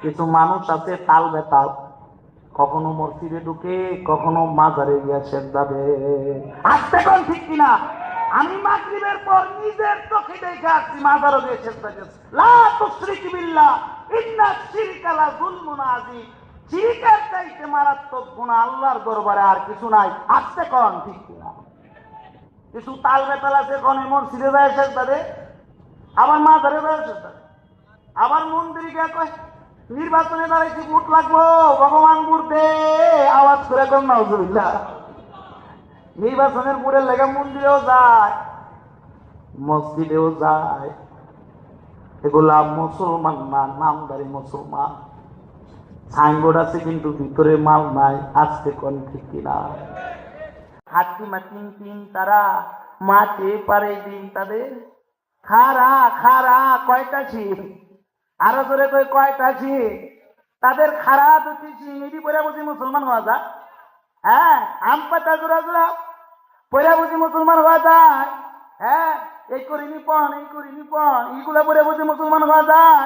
কিছু মানুষ আছে তাল বেতাল, কখনো মসজিদে ঢুকে কখনো মাজারে গিয়া সেজদা দেয়। আসতে কোন ঠিক কিনা? আমি মাগরিবের পর নিজের চোখে দেখে আসছি মাজারও গিয়ে সেজদা দিয়েছি। লা তুশরিক বিল্লাহ ইন্না শিরকা লা যুলমুন আযীম। শিরকের চাইতে মারাত্মক গুনাহ আল্লাহর দরবারে আর কিছু নাই। আসতে কোন ঠিক কিনা? কিছু তাল বেতাল আছে কোন মসজিদে যায় সেজদা দেয়, আবার মাজারে যায় সেজদা দেয়, আবার মন্দিরে গিয়া কয় নির্বাচনে দাঁড়াইছি ভোট লাগবো, ভগবান ভোট দে, আওয়াজ করে কম নাউজুবিল্লাহ। নির্বাচনের ভোটের লেগে মন্দিরেও যায়, মসজিদেও যায়। এগুলা মুসলমান না, নামদারি মুসলমান। সাইনবোর্ড আছে কিন্তু ভিতরে মাল নাই। আজকে কোন ঠিক কিনা? হাতিমা তিন তিন তারা মাঠে পারে দিন তাদের খারা খারা কয়টা ছিল, আরো জোরে কই কয়টা ছিল তাদের খারা দুটি সিঁড়ি পরে বুঝি মুসলমান হওয়া যায়? হ্যাঁ, আম পাতা জোড়া জোড়া পরে বুঝি মুসলমান হওয়া যায়? হ্যাঁ, এই করিনি পণ, এই করিনি পণ, এইগুলা পরে বুঝি মুসলমান হওয়া যায়?